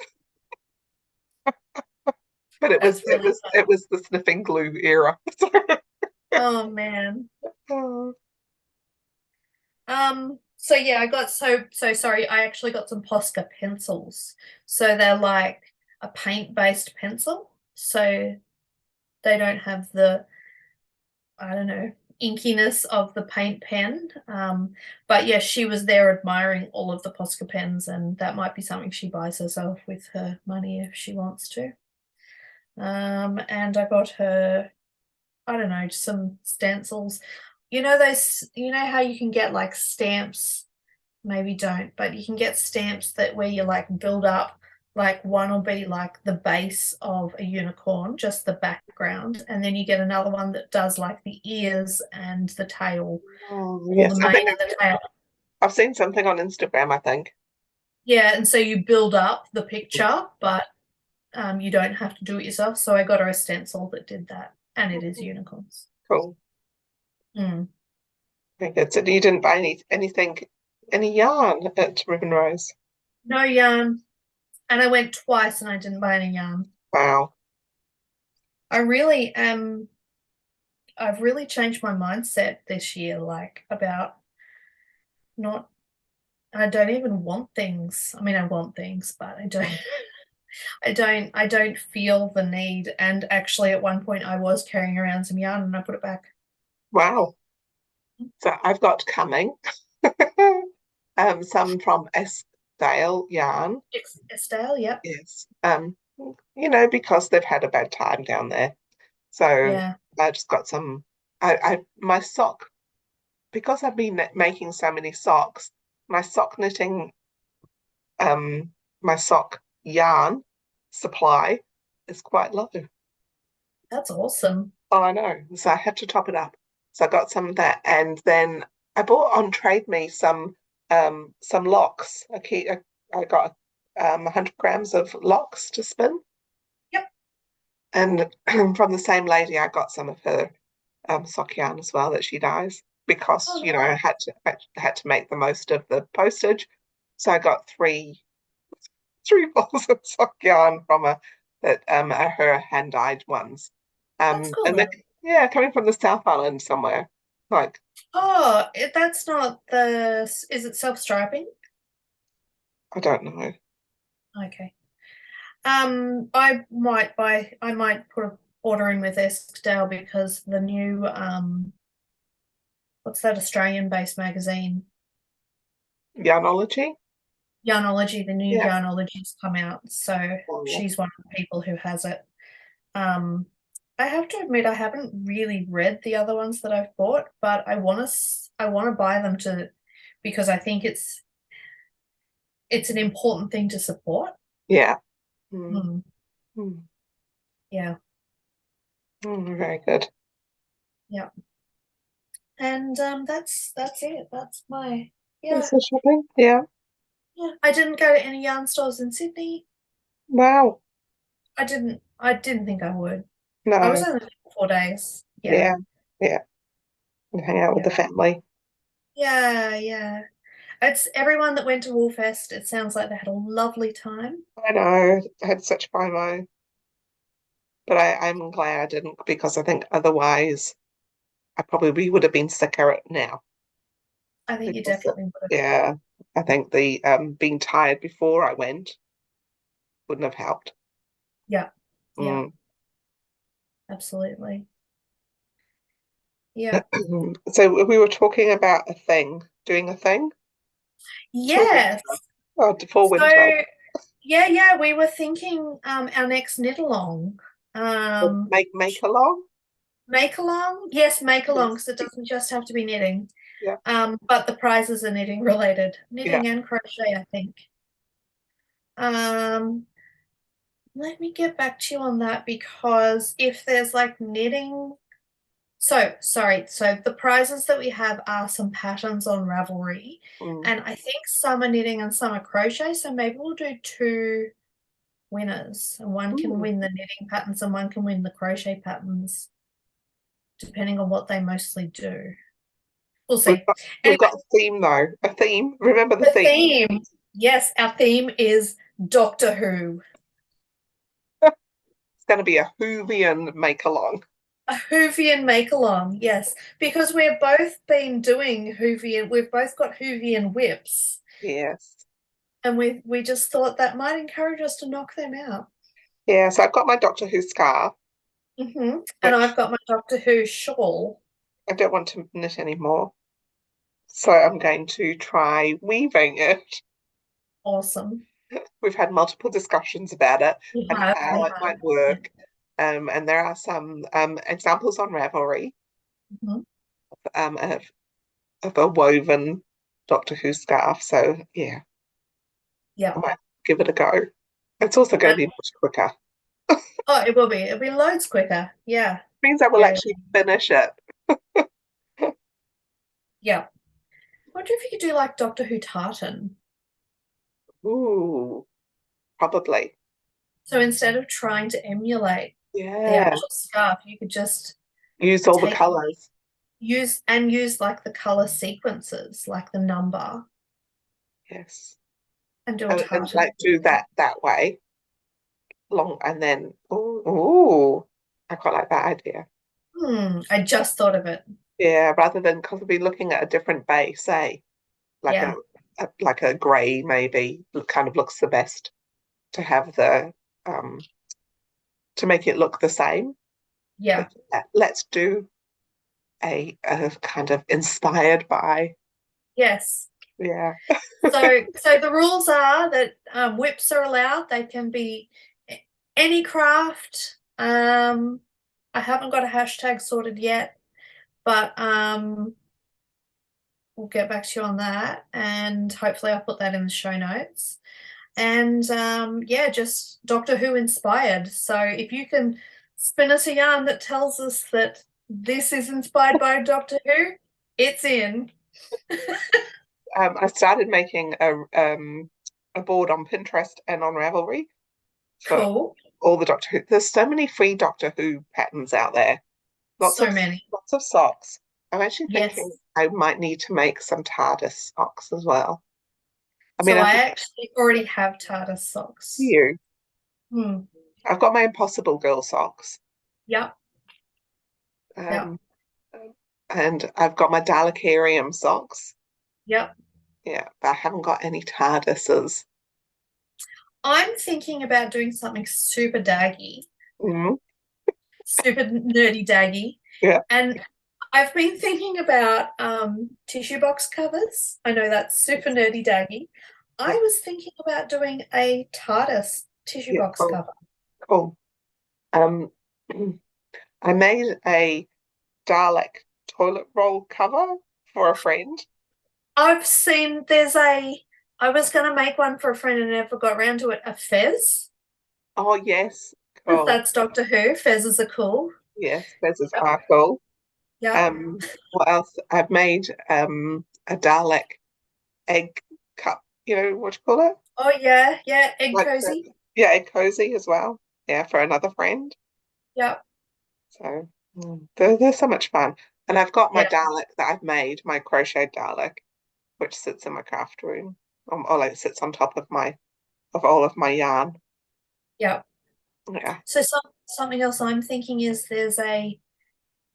But it was That's really fun. it was the sniffing glue era. Oh man. Oh, So yeah, I got so sorry. I actually got some Posca pencils. So they're like a paint-based pencil. So they don't have the, I don't know, inkiness of the paint pen. But yeah, she was there admiring all of the Posca pens, and that might be something she buys herself with her money if she wants to. And I got her, I don't know, some stencils. You know how you can get like stamps, maybe don't, but you can get stamps that where you like build up, like one will be like the base of a unicorn, just the background, and then you get another one that does like the ears and the tail, oh, or the yes, I mane think and the tail. I've seen something on Instagram, I think. Yeah, and so you build up the picture, but you don't have to do it yourself. So I got her a stencil that did that, and it is unicorns. Cool. Mm. Very good. So you didn't buy any yarn at Ribbon Rose? No yarn, and I went twice and I didn't buy any yarn. Wow. I really am I've really changed my mindset this year, like about not, I don't even want things. I mean, I want things, but I don't, I don't feel the need. And actually, at one point, I was carrying around some yarn and I put it back. Wow. So I've got coming some from Eskdale yarn. Estelle, yep. Yes. Because they've had a bad time down there. So Yeah. I just got some. I my sock because I've been making so many socks. My sock knitting, my sock yarn supply is quite low. That's awesome. Oh, I know. So I had to top it up. So I got some of that, and then I bought on Trade Me some locks. I got 100 grams of locks to spin, Yep. and from the same lady, I got some of her sock yarn as well that she dyes because Oh, I nice. had to make the most of the postage. So I got three balls of sock yarn from her that are her hand dyed ones. That's cool And they're though. yeah, coming from the South Island somewhere. Like Oh, that's not is it self-striping? I don't know. Okay. I might put an order in with Eskdale because the new what's that Australian-based magazine? Yarnology? Yarnology, the new Yeah. Yarnology's come out, so Oh, she's one of the people who has it. Um, I have to admit I haven't really read the other ones that I've bought, but I want to buy them to because I think it's an important thing to support. yeah. Mm, Hmm. mm, Yeah, very good. yeah. And that's it. That's my That's yeah. the shopping. Yeah. Yeah. I didn't go to any yarn stores in Sydney. Wow. I didn't think I would. I was No. only there for 4 days. Yeah. Yeah. Yeah. And hang out with Yeah. the family. Yeah, yeah. It's everyone that went to Woolfest, it sounds like they had a lovely time. I know. I had such FOMO, but I'm glad I didn't because I think otherwise I probably would have been sicker now. I think you Because definitely would have. yeah, I think the being tired before I went wouldn't have helped. Yeah. Yeah, Mm. absolutely. Yeah. So we were talking about doing a thing for Yes. winter. Oh, for So winter. yeah, we were thinking our next knit along. Um Make along. Make along? Yes, make along Yes. because it doesn't just have to be knitting. Yeah. But the prizes are knitting related. Yeah. Knitting and crochet, I think. Um, Let me get back to you on that because if there's like knitting, so sorry, so the prizes that we have are some patterns on Ravelry, Mm. and I think some are knitting and some are crochet, so maybe we'll do two winners, and one can Mm. win the knitting patterns and one can win the crochet patterns, depending on what they mostly do. We'll We've see. got we've Anyway, got a theme though. A theme. Remember the the theme. theme. Yes, our theme is Doctor Who. going to be a Whovian make along. A Whovian make along, yes, because we've both been doing Whovian. We've both got Whovian whips, Yes. and we just thought that might encourage us to knock them out. Yeah, so I've got my Doctor Who scarf, And which I've got my Doctor Who shawl. I don't want to knit anymore. So I'm going to try weaving it. Awesome. We've had multiple discussions about it We and have, how we it have. might Yeah. work. And there are some examples on Ravelry Mhm. um, of, of a woven Doctor Who scarf. So yeah, I Yeah. might give it a go. It's also going And to be much quicker. oh, it will be. It'll be loads quicker. Yeah. Means I will Yeah. actually finish it. Yeah. I wonder if you could do like Doctor Who tartan. Ooh, probably. So instead of trying to emulate the Yeah. actual scarf, you could just Use all the take colours. use like the color sequences, like the number, Yes. and do a And tartan. like do that way. Long and then ooh, I quite like that idea. I just thought of it. Yeah, rather than because I've been looking at a different base, say like Yeah. like a grey maybe kind of looks the best to have the to make it look the same. Yeah. But let's do a kind of inspired by. Yes. Yeah. So the rules are that whips are allowed. They can be any craft. I haven't got a hashtag sorted yet, but we'll get back to you on that, and hopefully I'll put that in the show notes. And yeah, just Doctor Who inspired. So if you can spin us a yarn that tells us that this is inspired by Doctor Who, it's in. I started making a board on Pinterest and on Ravelry for Cool. all the Doctor Who. There's so many free Doctor Who patterns out there. So many. Lots of socks. I'm actually thinking Yes. I might need to make some TARDIS socks as well. I mean, So I've I got actually already have TARDIS socks. you. Hmm. I've got my Impossible Girl socks. Yep. Yep. Um, and I've got my Dalekarium socks. Yep. Yeah, but I haven't got any TARDISes. I'm thinking about doing something super daggy, Mm, super nerdy daggy. yeah, And I've been thinking about tissue box covers. I know that's super nerdy daggy. I yeah, was thinking about doing a TARDIS tissue yeah. box Cool, cover. cool. Um, I made a Dalek toilet roll cover for a friend. I've seen I was going to make one for a friend and never got around to it, a fez. Oh yes, cool. That's Doctor Who. Fezzes are cool. Yes, this is Yep. are cool. Yep. What else? I've made a Dalek egg cup. You know what you call it? Oh yeah, yeah, egg Like cozy. yeah, egg cozy as well. Yeah, for another friend. Yep. So they're so much fun. And I've got my Yeah. Dalek that I've made, my crochet Dalek, which sits in my craft room. Or like sits on top of my of all of my yarn. Yep. Yeah. So something else I'm thinking is there's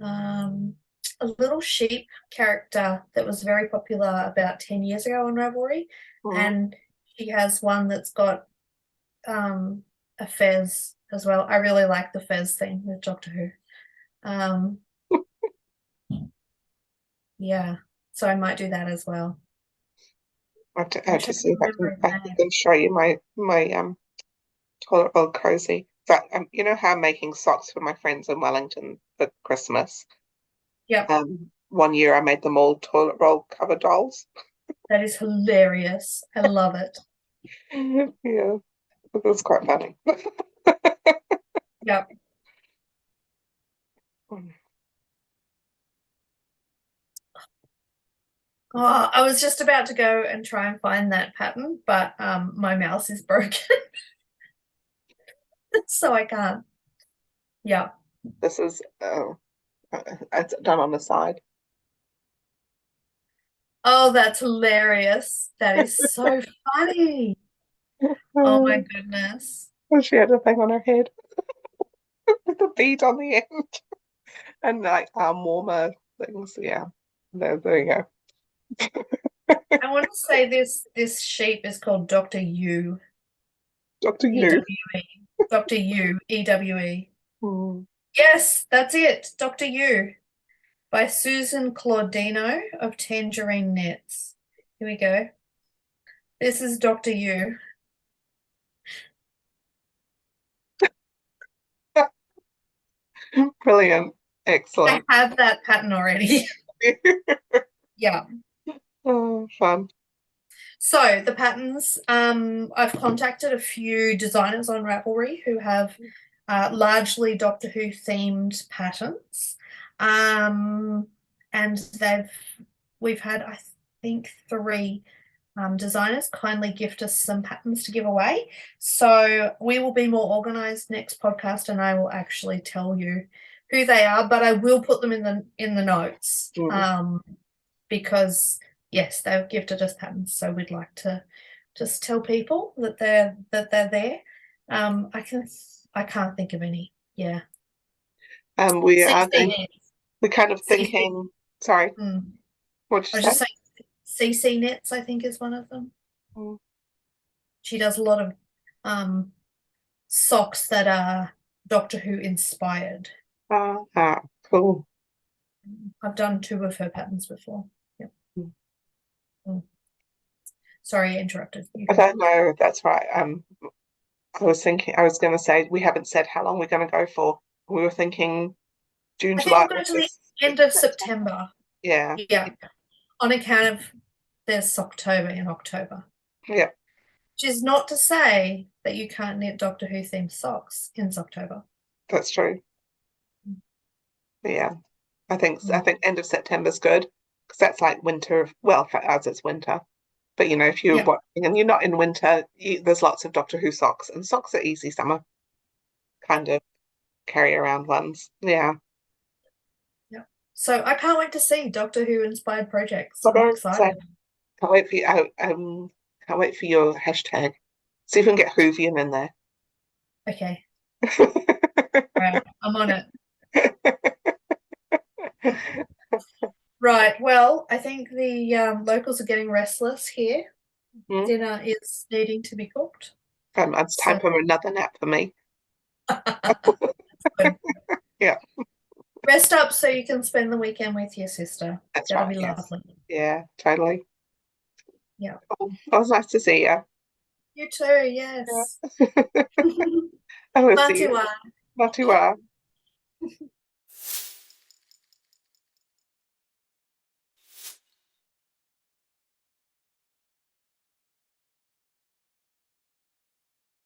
um a little sheep character that was very popular about 10 years ago on Ravelry, Mm. and she has one that's got um a fez as well. I really like the fez thing with Doctor Who. Um yeah. So I might do that as well. I I have to should see if remember his I name. can show you my toilet roll cozy. So you know how I'm making socks for my friends in Wellington for Christmas. Yep. One year I made them all toilet roll cover dolls. That is hilarious. I love it. Yeah, it was quite funny. Yep. Oh, I was just about to go and try and find that pattern, but my mouse is broken, so I can't. Yeah. This is it's done on the side. Oh, that's hilarious. That is so funny. Oh my Oh, goodness. she had a thing on her head. with a bead on the end and like arm warmer things. Yeah, there you go. I want to say this sheep is called Dr. U. Dr. You. E-W-E. Dr. U. E-W-E. Mm. Yes, that's it. Dr. U by Susan Claudino of Tangerine Knits. Here we go. This is Dr. U. Brilliant. I Excellent. have that pattern already. Yeah. Oh, fun. So the patterns, I've contacted a few designers on Ravelry who have largely Doctor Who themed patterns. And we've had, I think, three designers kindly gift us some patterns to give away. So we will be more organized next podcast and I will actually tell you who they are, but I will put them in the notes. Because yes, they've gifted us patterns, so we'd like to just tell people that they're there. I can't think of any. Yeah. We are CC we're kind of CC. thinking, sorry, what did I you was say? just saying CC Knits, I think, is one of them. Mm. She does a lot of socks that are Doctor Who inspired. Cool. I've done two of her patterns before. Yep. Mm. Sorry, I interrupted you. I don't know, that's right. I was going to say, we haven't said how long we're going to go for. We were thinking June, I think July, we'll go to the August, end of September. Yeah. Yeah. On account of there's October in October. Yeah. Which is not to say that you can't knit Doctor Who themed socks in October. That's true. Yeah. I think Mm. end of September's good because that's like winter. Well, for us it's winter. But if you're watching and you're not in winter, there's lots of Doctor Who socks, and socks are easy summer kind of carry around ones. Yeah. Yeah. So I can't wait to see Doctor Who inspired projects. So I'm excited. can't wait for you. Can't wait for your hashtag. See if we can get Whovian in there. Okay. Right. I'm on it. Right. Well, I think the locals are getting restless here. Mm. Dinner is needing to be cooked. It's time for another nap for me. Good. Yeah. Rest up so you can spend the weekend with your sister. That'll be yes. lovely. Yeah, totally. Yeah. Oh, it was nice to see you. You too, yes. I will see you. Matiwa. Matiwa.